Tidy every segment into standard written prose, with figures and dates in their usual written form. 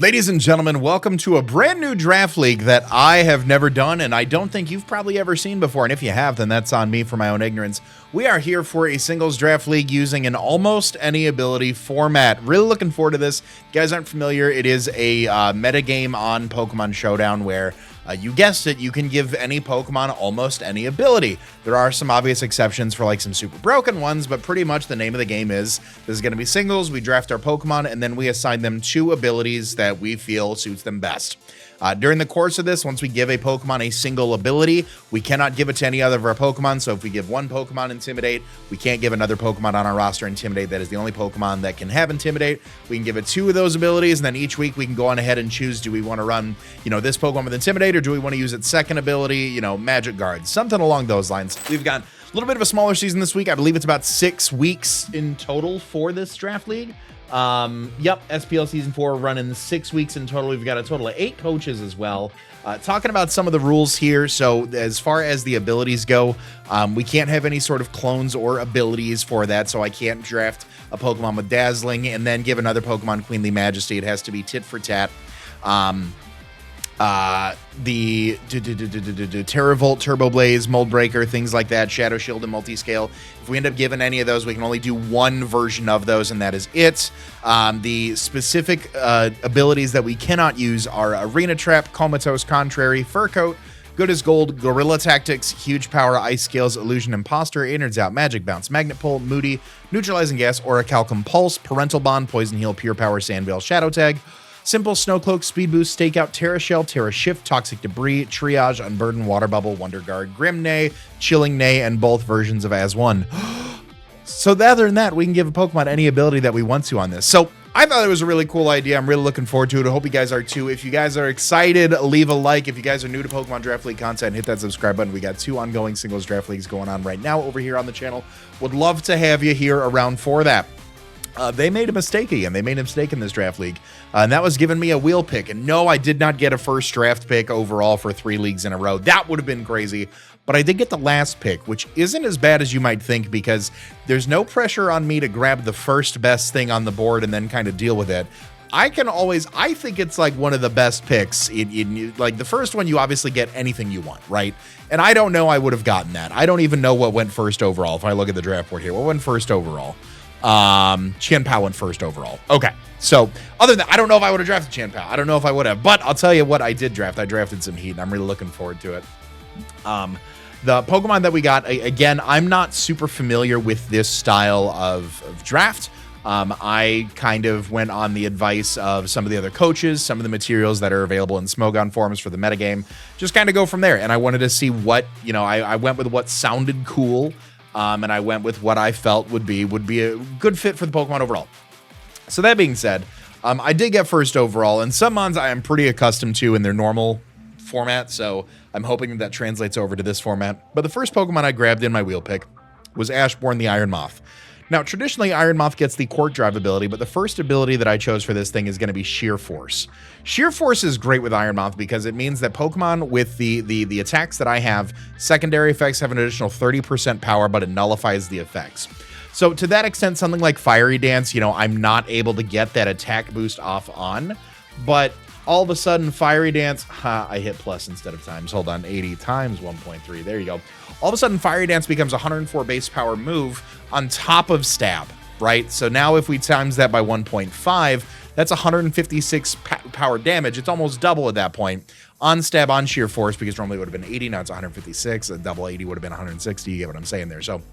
Ladies and gentlemen, welcome to a brand new draft league that I have never done, and I don't think you've probably ever seen before. And if you have, then that's on me for my own ignorance. We are here for a singles draft league using an almost any ability format. Really looking forward to this. If you guys aren't familiar, it is a metagame on Pokemon Showdown where you guessed it, you can give any Pokemon almost any ability. There are some obvious exceptions for like some super broken ones, but pretty much the name of the game is, this is going to be singles, we draft our Pokemon, and then we assign them two abilities that we feel suits them best. During the course of this, once we give a Pokemon a single ability, we cannot give it to any other of our Pokemon. So if we give one Pokemon Intimidate, we can't give another Pokemon on our roster Intimidate. That is the only Pokemon that can have Intimidate. We can give it two of those abilities, and then each week we can go on ahead and choose, do we want to run, this Pokemon with Intimidate, or do we want to use its second ability, Magic Guard, something along those lines. We've got a little bit of a smaller season this week. I believe it's about 6 weeks in total for this draft league. SPL Season 4 running 6 weeks in total. We've got a total of 8 coaches as well. Talking about some of the rules here. So as far as the abilities go, we can't have any sort of clones or abilities for that. So I can't draft a Pokemon with Dazzling and then give another Pokemon Queenly Majesty. It has to be tit for tat. The Terravolt, Turbo Blaze, Mold Breaker, things like that, Shadow Shield, and Multiscale. If we end up giving any of those, we can only do one version of those, and that is it. The specific abilities that we cannot use are Arena Trap, Comatose, Contrary, Fur Coat, Good as Gold, Gorilla Tactics, Huge Power, Ice Scales, Illusion Imposter, Innards Out, Magic Bounce, Magnet Pull, Moody, Neutralizing Gas, Orichalcum Pulse, Parental Bond, Poison Heal, Pure Power, Sandveil, Shadow Tag, Simple, Snow Cloak, Speed Boost, Stakeout, Terra Shell, Terra Shift, Toxic Debris, Triage, Unburden, Water Bubble, Wonder Guard, Grim Neigh, Chilling Neigh, and both versions of As One. So other than that, we can give a Pokemon any ability that we want to on this. So I thought it was a really cool idea. I'm really looking forward to it. I hope you guys are too. If you guys are excited, leave a like. If you guys are new to Pokemon Draft League content, hit that subscribe button. We got 2 ongoing singles draft leagues going on right now over here on the channel. Would love to have you here around for that. They made a mistake again. They made a mistake in this draft league, and that was giving me a wheel pick. And no, I did not get a first draft pick overall for 3 leagues in a row. That would have been crazy, but I did get the last pick, which isn't as bad as you might think because there's no pressure on me to grab the first best thing on the board and then kind of deal with it. I think it's like one of the best picks. Like the first one, you obviously get anything you want, right? And I don't know I would have gotten that. I don't even know what went first overall. If I look at the draft board here, what went first overall? Chien-Pao went first overall. Okay. So other than that, I don't know if I would have drafted Chien-Pao. I don't know if I would have, but I'll tell you what I did draft. I drafted some Heat and I'm really looking forward to it. The Pokemon that we got, again, I'm not super familiar with this style of draft. I kind of went on the advice of some of the other coaches, some of the materials that are available in Smogon forums for the metagame, just kind of go from there. And I wanted to see what, I went with what sounded cool. And I went with what I felt would be a good fit for the Pokemon overall. So that being said, I did get first overall, and some mons I am pretty accustomed to in their normal format, so I'm hoping that translates over to this format. But the first Pokemon I grabbed in my wheel pick was Ashborne the Iron Moth. Now, traditionally, Iron Moth gets the Quark Drive ability, but the first ability that I chose for this thing is going to be Sheer Force. Sheer Force is great with Iron Moth because it means that Pokemon with the attacks that I have, secondary effects have an additional 30% power, but it nullifies the effects. So to that extent, something like Fiery Dance, I'm not able to get that attack boost off on, but all of a sudden, Fiery Dance, I hit plus instead of times. Hold on, 80 times 1.3. There you go. All of a sudden, Fiery Dance becomes a 104 base power move on top of Stab, right? So now if we times that by 1.5, that's 156 power damage. It's almost double at that point on Stab, on Sheer Force, because normally it would have been 80. Now it's 156. A double 80 would have been 160. You get what I'm saying there. So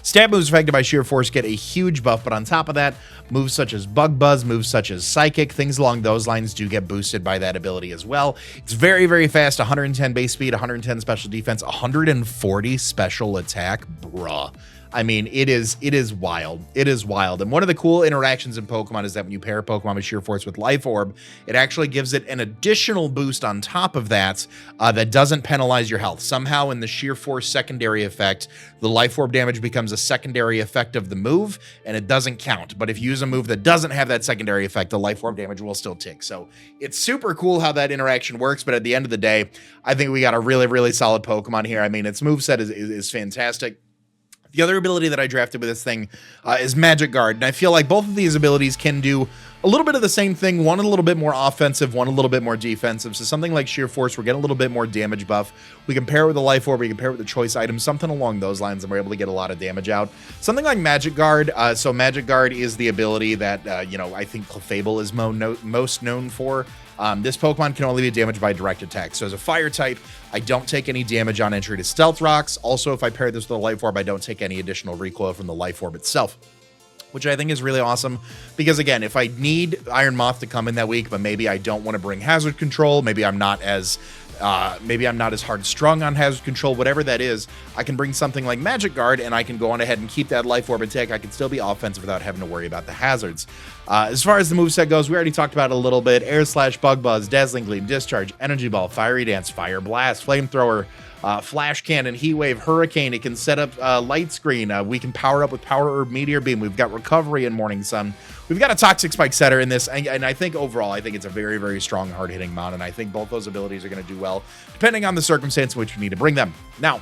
Stab moves affected by Sheer Force get a huge buff, but on top of that, moves such as Bug Buzz, moves such as Psychic, things along those lines do get boosted by that ability as well. It's very, very fast, 110 base speed, 110 special defense, 140 special attack, bruh. I mean, it is wild. It is wild. And one of the cool interactions in Pokemon is that when you pair Pokemon with Sheer Force with Life Orb, it actually gives it an additional boost on top of that that doesn't penalize your health. Somehow in the Sheer Force secondary effect, the Life Orb damage becomes a secondary effect of the move, and it doesn't count. But if you use a move that doesn't have that secondary effect, the Life Orb damage will still tick. So it's super cool how that interaction works, but at the end of the day, I think we got a really, really solid Pokemon here. I mean, its moveset is fantastic. The other ability that I drafted with this thing is Magic Guard, and I feel like both of these abilities can do a little bit of the same thing, one a little bit more offensive, one a little bit more defensive. So something like Sheer Force, we're getting a little bit more damage buff. We can pair it with a Life Orb, we can pair it with a choice item, something along those lines, and we're able to get a lot of damage out. Something like Magic Guard. So Magic Guard is the ability that, you know, I think Clefable is most known for. This Pokemon can only be damaged by direct attack. So as a fire type, I don't take any damage on entry to Stealth Rocks. Also, if I pair this with a Life Orb, I don't take any additional recoil from the Life Orb itself, which I think is really awesome. Because again, if I need Iron Moth to come in that week, but maybe I don't want to bring Hazard Control, maybe I'm not as hard strung on Hazard Control, whatever that is, I can bring something like Magic Guard and I can go on ahead and keep that Life Orb attack. I can still be offensive without having to worry about the hazards. As far as the moveset goes, we already talked about it a little bit. Air Slash, Bug Buzz, Dazzling Gleam, Discharge, Energy Ball, Fiery Dance, Fire Blast, Flamethrower, Flash Cannon, Heat Wave, Hurricane. It can set up Light Screen. We can power up with Power Herb, Meteor Beam. We've got Recovery and Morning Sun. We've got a Toxic Spike Setter in this, and I think overall, I think it's a very, very strong, hard-hitting mon, and I think both those abilities are going to do well, depending on the circumstance in which we need to bring them. Now,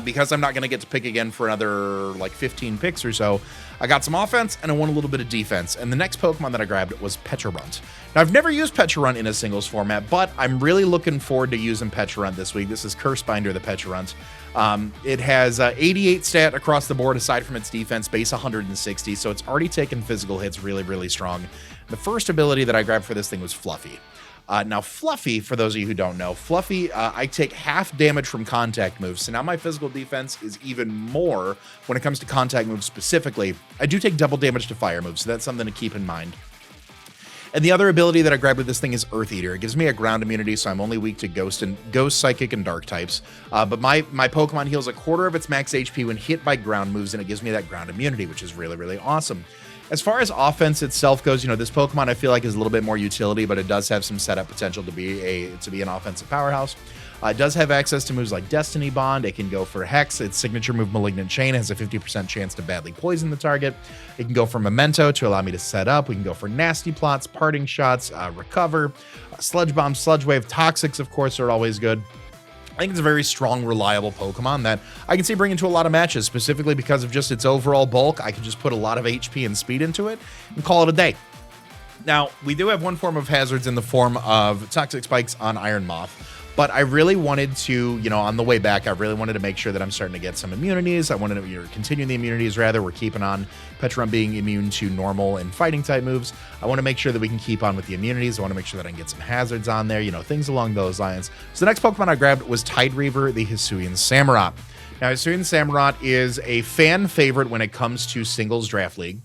because I'm not going to get to pick again for another, like, 15 picks or so, I got some offense, and I want a little bit of defense, and the next Pokemon that I grabbed was Petrrun. Now, I've never used Petrrun in a singles format, but I'm really looking forward to using Petrrun this week. This is Cursebinder, the Petrrun. It has 88 stat across the board, aside from its defense, base 160, so it's already taken physical hits really, really strong. The first ability that I grabbed for this thing was Fluffy. Now, Fluffy, for those of you who don't know, Fluffy, I take half damage from contact moves, so now my physical defense is even more when it comes to contact moves specifically. I do take double damage to fire moves, so that's something to keep in mind. And the other ability that I grabbed with this thing is Earth Eater. It gives me a ground immunity, so I'm only weak to Ghost, Psychic, and Dark types. But my Pokemon heals a quarter of its max HP when hit by ground moves, and it gives me that ground immunity, which is really, really awesome. As far as offense itself goes, you know, this Pokemon I feel like is a little bit more utility, but it does have some setup potential to be an offensive powerhouse. It does have access to moves like Destiny Bond. It can go for Hex. Its signature move, Malignant Chain, has a 50% chance to badly poison the target. It can go for Memento to allow me to set up. We can go for Nasty Plots, Parting Shots, Recover, Sludge Bomb, Sludge Wave. Toxics, of course, are always good. I think it's a very strong, reliable Pokemon that I can see bringing to a lot of matches, specifically because of just its overall bulk. I can just put a lot of HP and speed into it and call it a day. Now, we do have one form of hazards in the form of Toxic Spikes on Iron Moth, but I really wanted to, you know, on the way back, I really wanted to make sure that I'm starting to get some immunities. I wanted to continue the immunities, rather. We're keeping on Petrrun being immune to normal and fighting type moves. I want to make sure that we can keep on with the immunities. I want to make sure that I can get some hazards on there, you know, things along those lines. So the next Pokemon I grabbed was Tide Reaver, the Hisuian Samurott. Now, Hisuian Samurott is a fan favorite when it comes to singles draft league.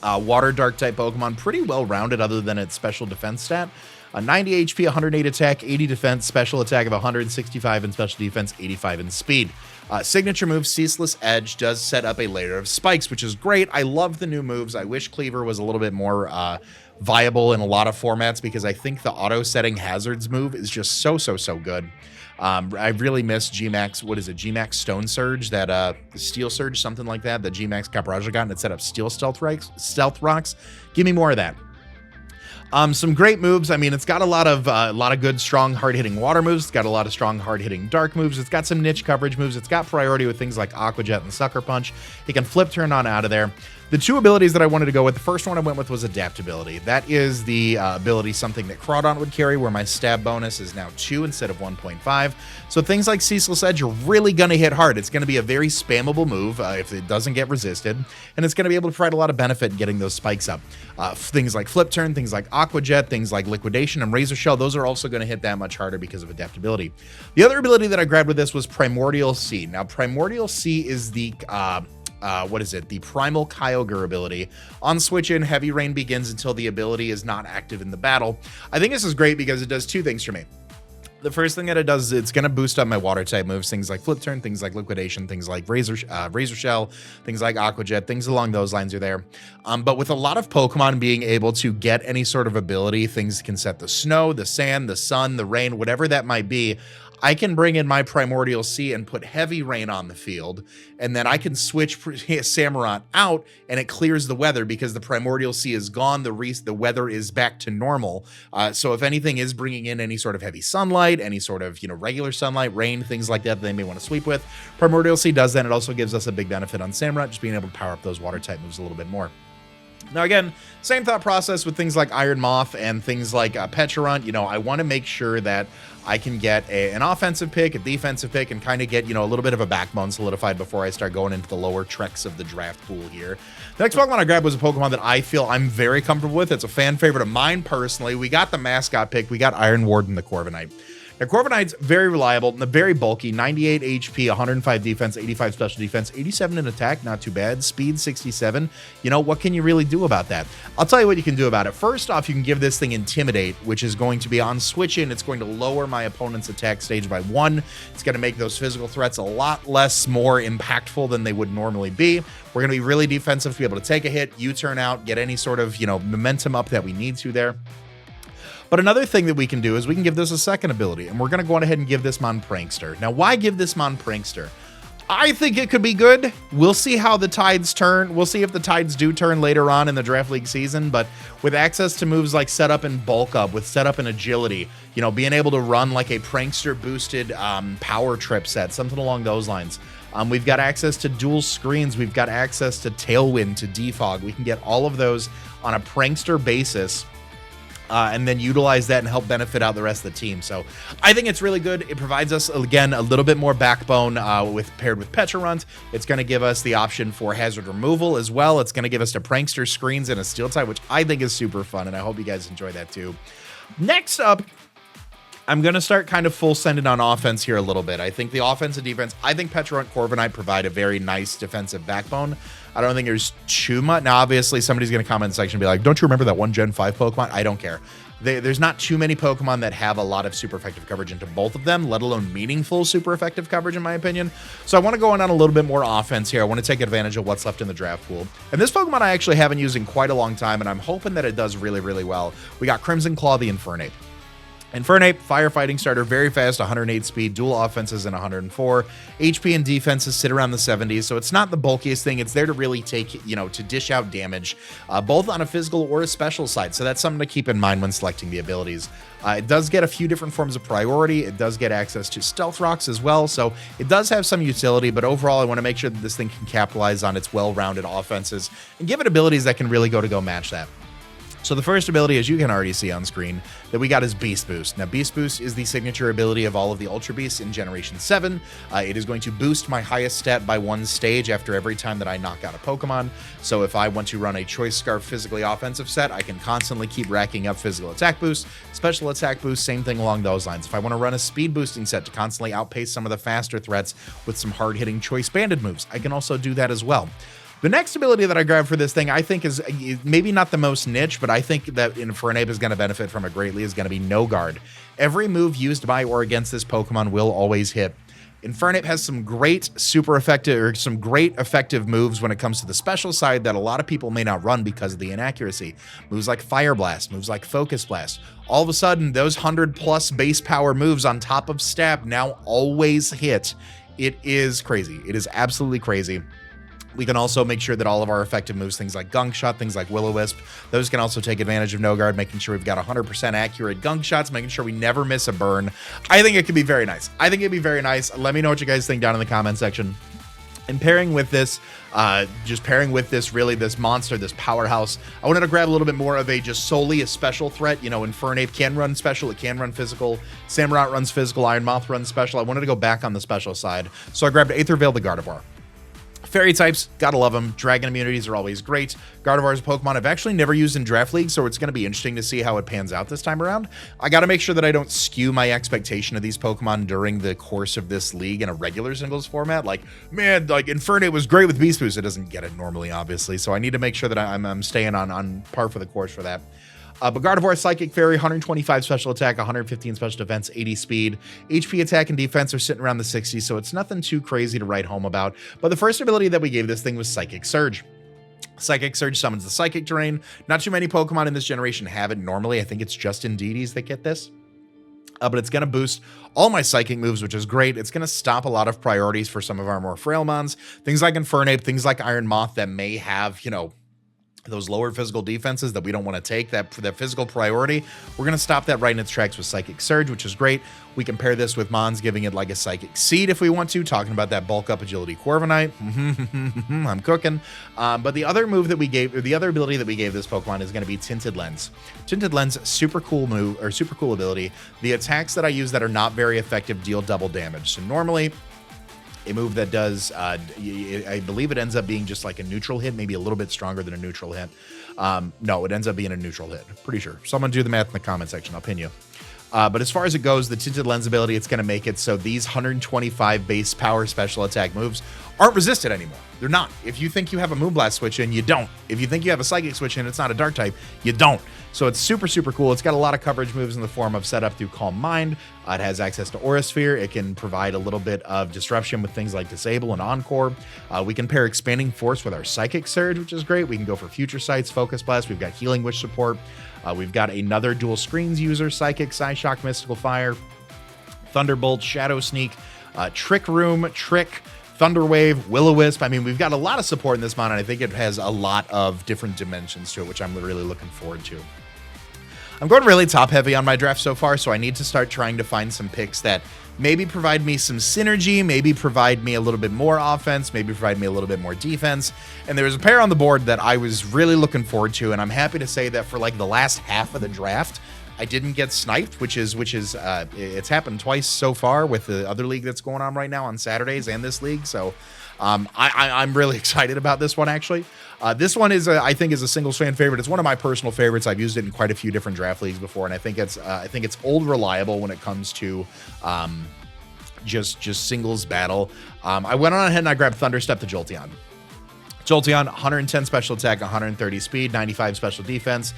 Water Dark type Pokemon, pretty well rounded other than its special defense stat. 90 HP, 108 attack, 80 defense, special attack of 165, and special defense 85 in speed. Signature move, Ceaseless Edge, does set up a layer of spikes, which is great. I love the new moves. I wish Cleaver was a little bit more viable in a lot of formats, because I think the auto-setting hazards move is just so good. I really miss Gmax, what is it, Gmax Stone Surge, that Steel Surge, something like that Gmax Caparazza got, and it set up Steel Stealth Rocks. Give me more of that. Some great moves. I mean, it's got a lot of good, strong, hard-hitting water moves. It's got a lot of strong, hard-hitting dark moves. It's got some niche coverage moves. It's got priority with things like Aqua Jet and Sucker Punch. It can flip turn on out of there. The two abilities that I wanted to go with, the first one I went with was Adaptability. That is the ability, something that Crawdon would carry, where my stab bonus is now 2 instead of 1.5. So things like Ceaseless Edge are really going to hit hard. It's going to be a very spammable move if it doesn't get resisted, and it's going to be able to provide a lot of benefit in getting those spikes up. Things like Flip Turn, things like Aqua Jet, things like Liquidation and Razor Shell, those are also going to hit that much harder because of Adaptability. The other ability that I grabbed with this was Primordial Sea. Now, Primordial Sea is the the Primal Kyogre ability. On switch in, Heavy Rain begins until the ability is not active in the battle. I think this is great because it does two things for me. The first thing that it does is it's going to boost up my water type moves, things like Flip Turn, things like Liquidation, things like Razor Shell, things like Aqua Jet, things along those lines are there. But with a lot of Pokemon being able to get any sort of ability, things can set the snow, the sand, the sun, the rain, whatever that might be, I can bring in my Primordial Sea and put Heavy Rain on the field, and then I can switch Samurott out, and it clears the weather because the Primordial Sea is gone. The weather is back to normal. So if anything is bringing in any sort of heavy sunlight, any sort of regular sunlight, rain, things like that they may want to sweep with, Primordial Sea does that. It also gives us a big benefit on Samurott, just being able to power up those water type moves a little bit more. Now, again, same thought process with things like Iron Moth and things like Petrrun. You know, I want to make sure that I can get an offensive pick, a defensive pick, and kind of get, you know, a little bit of a backbone solidified before I start going into the lower treks of the draft pool here. The next Pokemon I grabbed was a Pokemon that I feel I'm very comfortable with. It's a fan favorite of mine personally. We got the mascot pick. We got Iron Warden, the Corviknight. Now, Corviknight's very reliable, very bulky, 98 HP, 105 defense, 85 special defense, 87 in attack, not too bad, speed 67. You know, what can you really do about that? I'll tell you what you can do about it. First off, you can give this thing Intimidate, which is going to be on switch in. It's going to lower my opponent's attack stage by 1. It's going to make those physical threats a lot less more impactful than they would normally be. We're going to be really defensive to be able to take a hit, U-turn out, get any sort of, you know, momentum up that we need to there. But another thing that we can do is we can give this a second ability, and we're going to go ahead and give this Mon Prankster. Now, why give this Mon Prankster? I think it could be good. We'll see how the tides turn. We'll see if the tides do turn later on in the Draft League season, but with access to moves like Setup and Bulk Up, with Setup and Agility, you know, being able to run like a Prankster boosted Power Trip set, something along those lines. We've got access to dual screens. We've got access to Tailwind, to Defog. We can get all of those on a Prankster basis. And then utilize that and help benefit out the rest of the team. So I think it's really good. It provides us, again, a little bit more backbone paired with Petrrun. It's going to give us the option for hazard removal as well. It's going to give us the Prankster screens and a Steel type, which I think is super fun, and I hope you guys enjoy that too. Next up, I'm going to start kind of full sending on offense here a little bit. I think the offense and defense, I think Petrrun, Corviknight provide a very nice defensive backbone. I don't think there's too much. Now, obviously, somebody's going to comment in the section and be like, don't you remember that one Gen 5 Pokemon? I don't care. There's not too many Pokemon that have a lot of super effective coverage into both of them, let alone meaningful super effective coverage, in my opinion. So I want to go on a little bit more offense here. I want to take advantage of what's left in the draft pool. And this Pokemon I actually haven't used in quite a long time, and I'm hoping that it does really, really well. We got Crimson Claw, the Infernape. Infernape, firefighting starter, very fast, 108 speed, dual offenses and 104. HP and defenses sit around the 70s, so it's not the bulkiest thing. It's there to really take, you know, to dish out damage, both on a physical or a special side. So that's something to keep in mind when selecting the abilities. It does get a few different forms of priority. It does get access to Stealth Rocks as well, so it does have some utility, but overall I want to make sure that this thing can capitalize on its well-rounded offenses and give it abilities that can really go match that. So the first ability, as you can already see on screen, that we got is Beast Boost. Now, Beast Boost is the signature ability of all of the Ultra Beasts in Generation 7. It is going to boost my highest stat by 1 stage after every time that I knock out a Pokemon. So if I want to run a Choice Scarf physically offensive set, I can constantly keep racking up physical attack boost, special attack boost, same thing along those lines. If I want to run a speed boosting set to constantly outpace some of the faster threats with some hard-hitting Choice Banded moves, I can also do that as well. The next ability that I grabbed for this thing, I think is maybe not the most niche, but I think that Infernape is going to benefit from it greatly, is going to be No Guard. Every move used by or against this Pokemon will always hit. Infernape has some great effective moves when it comes to the special side that a lot of people may not run because of the inaccuracy. Moves like Fire Blast, moves like Focus Blast. All of a sudden, those 100+ base power moves on top of Stab now always hit. It is crazy. It is absolutely crazy. We can also make sure that all of our effective moves, things like Gunk Shot, things like Will-O-Wisp, those can also take advantage of No Guard, making sure we've got 100% accurate Gunk Shots, making sure we never miss a burn. I think it could be very nice. Let me know what you guys think down in the comment section. And pairing with this, this monster, this powerhouse, I wanted to grab a little bit more of just solely a special threat. You know, Infernape can run special, it can run physical, Samurott runs physical, Iron Moth runs special. I wanted to go back on the special side, so I grabbed Aether Veil the Gardavore. Fairy types, gotta love them. Dragon immunities are always great. Gardevoir is a Pokemon I've actually never used in Draft League, so it's going to be interesting to see how it pans out this time around. I gotta make sure that I don't skew my expectation of these Pokemon during the course of this league in a regular singles format. Like, man, like Infernape was great with Beast Boost. It doesn't get it normally, obviously, so I need to make sure that I'm staying on par for the course for that. But Gardavore, Psychic Fairy, 125 special attack, 115 special defense, 80 speed. HP attack and defense are sitting around the 60s, so it's nothing too crazy to write home about. But the first ability that we gave this thing was Psychic Surge. Psychic Surge summons the Psychic Terrain. Not too many Pokemon in this generation have it normally. I think it's just Indeedee that get this. But it's going to boost all my Psychic moves, which is great. It's going to stop a lot of priorities for some of our more frail mons. Things like Infernape, things like Iron Moth that may have, you know, those lower physical defenses that we don't want to take, that for that physical priority, we're going to stop that right in its tracks with Psychic Surge, which is great. We can pair this with Mons, giving it like a Psychic Seed if we want to, talking about that bulk up agility Corviknight. I'm cooking. But the other move that we gave, or the other ability that we gave this Pokemon is going to be Tinted Lens. Tinted Lens, super cool move, or super cool ability. The attacks that I use that are not very effective deal double damage. So normally, a move that does, I believe it ends up being just like a neutral hit, maybe a little bit stronger than a neutral hit. No, it ends up being a neutral hit. Pretty sure. Someone do the math in the comment section. I'll pin you. But as far as it goes, the Tinted Lens ability, it's going to make it so these 125 base power special attack moves aren't resisted anymore. They're not. If you think you have a Moonblast switch in, you don't. If you think you have a Psychic switch in, it's not a Dark type, you don't. So it's super, super cool. It's got a lot of coverage moves in the form of setup through Calm Mind. It has access to Aura Sphere. It can provide a little bit of disruption with things like Disable and Encore. We can pair Expanding Force with our Psychic Surge, which is great. We can go for Future Sights, Focus Blast. We've got Healing Wish support. We've got another dual screens user, Psychic, Psyshock, Mystical Fire, Thunderbolt, Shadow Sneak, Trick Room, Trick, Thunderwave, Will-O-Wisp. I mean, we've got a lot of support in this mod, and I think it has a lot of different dimensions to it, which I'm really looking forward to. I'm going really top heavy on my draft so far, so I need to start trying to find some picks that maybe provide me some synergy, maybe provide me a little bit more offense, maybe provide me a little bit more defense. And there was a pair on the board that I was really looking forward to, and I'm happy to say that for like the last half of the draft, I didn't get sniped, which is it's happened twice so far with the other league that's going on right now on Saturdays and this league. So I'm really excited about this one, actually. This one is, I think, is a singles fan favorite. It's one of my personal favorites. I've used it in quite a few different draft leagues before, and I think it's old reliable when it comes to just singles battle. I went on ahead and I grabbed Thunderstep the Jolteon. Jolteon, 110 special attack, 130 speed, 95 special defense.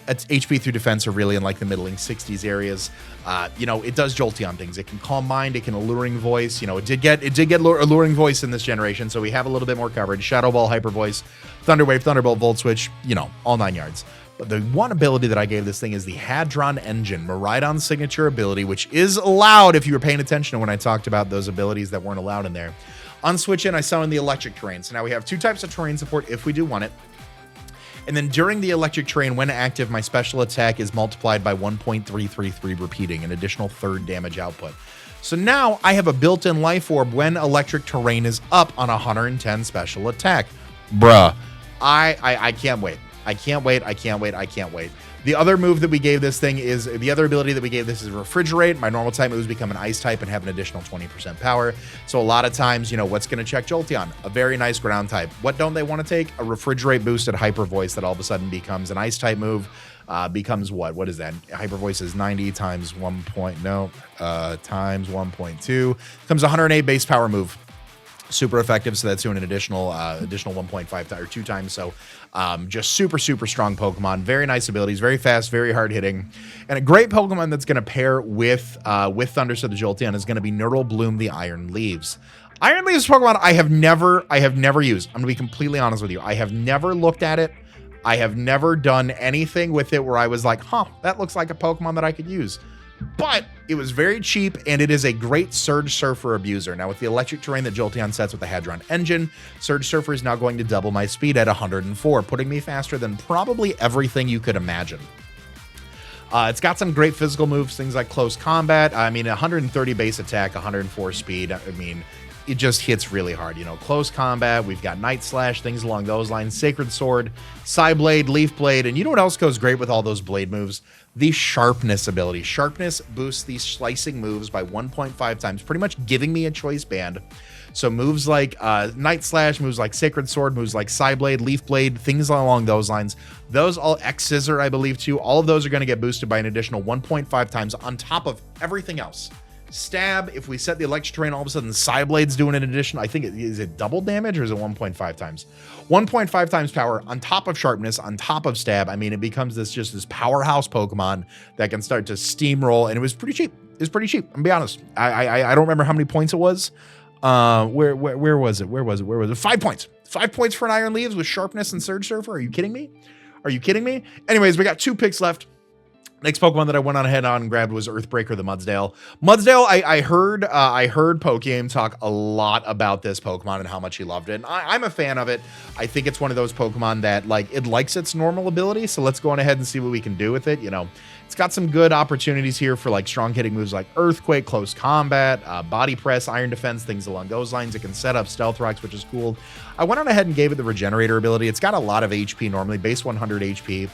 Its HP through defense are really in like the middling 60s areas. It does Jolteon things. It can Calm Mind. It can Alluring Voice. It did get Alluring Voice in this generation, so we have a little bit more coverage. Shadow Ball, Hyper Voice, Thunderwave, Thunderbolt, Volt Switch. All 9 yards. But the one ability that I gave this thing is the Hadron Engine, Miraidon signature ability, which is allowed if you were paying attention when I talked about those abilities that weren't allowed in there. On switch in, I summon the Electric Terrain. So now we have 2 types of terrain support if we do want it. And then during the Electric Terrain, when active, my special attack is multiplied by 1.333, repeating an additional 3rd damage output. So now I have a built-in Life Orb when Electric Terrain is up on 110 special attack. Bruh, I can't wait. I can't wait. The other move that we gave this thing is, the other ability that we gave this is Refrigerate. My normal type moves become an Ice type and have an additional 20% power. So a lot of times, what's going to check Jolteon? A very nice ground type. What don't they want to take? A Refrigerate boosted Hyper Voice that all of a sudden becomes an Ice type move. Becomes what? What is that? Hyper Voice is 90 times 1.2. Becomes 108 base power move. Super effective, so that's doing an additional 1.5 or 2 times. So just super strong Pokemon. Very nice abilities, very fast, very hard hitting, and a great Pokemon that's going to pair with Thunderstep the Jolteon is going to be Nurgle Bloom the Iron Leaves. Iron Leaves Pokemon I have never used. I'm going to be completely honest with you. I have never looked at it. I have never done anything with it where I was like, that looks like a Pokemon that I could use. But it was very cheap, and it is a great Surge Surfer abuser. Now, with the Electric Terrain that Jolteon sets with the Hadron Engine, Surge Surfer is now going to double my speed at 104, putting me faster than probably everything you could imagine. It's got some great physical moves, things like Close Combat. 130 base attack, 104 speed. It just hits really hard. Close Combat, we've got Night Slash, things along those lines, Sacred Sword, Psyblade, Leaf Blade, and you know what else goes great with all those blade moves? The Sharpness ability. Sharpness boosts these slicing moves by 1.5 times, pretty much giving me a choice band. So moves like Night Slash, moves like Sacred Sword, moves like Psyblade, Leaf Blade, things along those lines. Those all, X-Scissor, I believe, too. All of those are going to get boosted by an additional 1.5 times on top of everything else. Stab, if we set the Electric Terrain, all of a sudden Psyblade's doing an addition. I think is it double damage or is it 1.5 times? 1.5 times power on top of Sharpness, on top of Stab. It becomes this powerhouse Pokemon that can start to steamroll, and it was pretty cheap. I'm gonna be honest. I don't remember how many points it was. Where was it? 5 points. 5 points for an Iron Leaves with Sharpness and Surge Surfer. Are you kidding me? Anyways, we got 2 picks left. Next Pokemon that I went on ahead and grabbed was Earthbreaker the Mudsdale. Mudsdale, I heard Pokegame talk a lot about this Pokemon and how much he loved it. And I'm a fan of it. I think it's one of those Pokemon that like it likes its normal ability. So let's go on ahead and see what we can do with it. You know, it's got some good opportunities here for like strong hitting moves like Earthquake, Close Combat, Body Press, Iron Defense, things along those lines. It can set up Stealth Rocks, which is cool. I went on ahead and gave it the Regenerator ability. It's got a lot of HP normally, base 100 HP.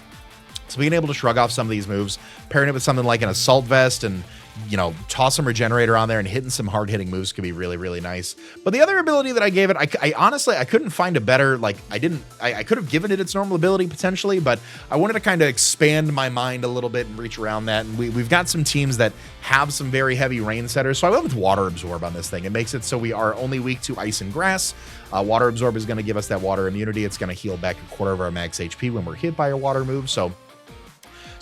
So being able to shrug off some of these moves, pairing it with something like an Assault Vest and, you know, toss some Regenerator on there and hitting some hard-hitting moves could be really, really nice. But the other ability that I gave it, I honestly, I couldn't find a better, like, I could have given it its normal ability potentially, but I wanted to kind of expand my mind a little bit and reach around that. And we've got some teams that have some very heavy rain setters, so I went with Water Absorb on this thing. It makes it so we are only weak to Ice and Grass. Water Absorb is going to give us that water immunity. It's going to heal back a quarter of our max HP when we're hit by a water move, so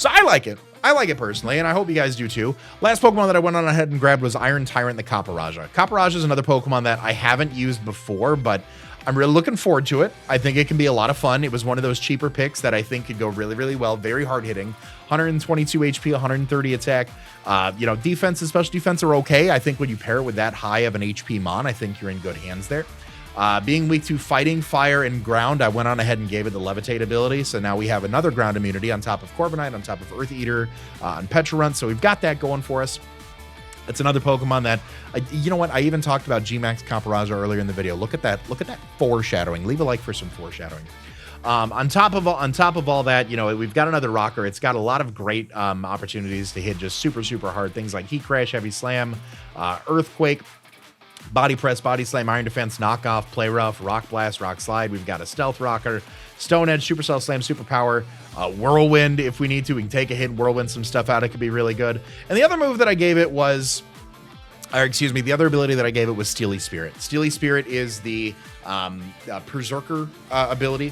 I like it. I like it personally, and I hope you guys do too. Last Pokemon that I went on ahead and grabbed was Iron Tyrant the Caparazza. Caparazza is another Pokemon that I haven't used before, but I'm really looking forward to it. I think it can be a lot of fun. It was one of those cheaper picks that I think could go really, really well. Very hard hitting. 122 HP, 130 attack. You know, defense and special defense are okay. I think when you pair it with that high of an HP Mon, I think you're in good hands there. Being weak to fighting, fire, and ground, I went on ahead and gave it the Levitate ability. So now we have another ground immunity on top of Corviknight, on top of Earth Eater, and Petrrun. So we've got that going for us. It's another Pokemon that, you know what? I even talked about G-Max Caparazza earlier in the video. Look at that. Look at that foreshadowing. Leave a like for some foreshadowing. On top of all that, you know, we've got another rocker. It's got a lot of great opportunities to hit just super, super hard things like Heat Crash, Heavy Slam, Earthquake, Body Press, Body Slam, Iron Defense, Knockoff, Play Rough, Rock Blast, Rock Slide. We've got a Stealth Rocker, Stone Edge, Supercell Slam, Superpower, Whirlwind. If we need to, we can take a hit, Whirlwind some stuff out. It could be really good. And the other move that I gave it was, or excuse me, the other ability that I gave it was Steely Spirit. Steely Spirit is the Berserker ability.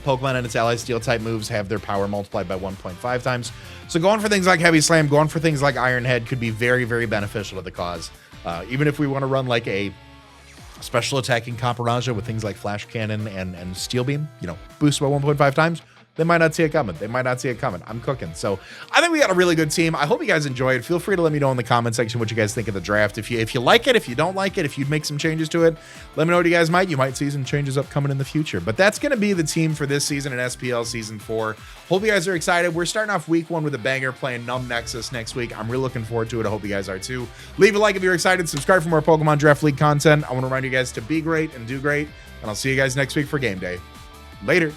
Pokemon and its allies Steel-type moves have their power multiplied by 1.5 times. So going for things like Heavy Slam, going for things like Iron Head could be very, very beneficial to the cause. Even if we want to run like a special attacking Caparazza with things like Flash Cannon and Steel Beam, you know, boost by 1.5 times, they might not see it coming. They might not see it coming. I'm cooking. So I think we got a really good team. I hope you guys enjoy it. Feel free to let me know in the comment section what you guys think of the draft. If you like it, if you don't like it, if you'd make some changes to it, let me know what you guys might. You might see some changes upcoming in the future. But that's going to be the team for this season in SPL Season 4. Hope you guys are excited. We're starting off week 1 with a banger, playing Numb Nexus next week. I'm really looking forward to it. I hope you guys are too. Leave a like if you're excited. Subscribe for more Pokemon Draft League content. I want to remind you guys to be great and do great. And I'll see you guys next week for game day. Later.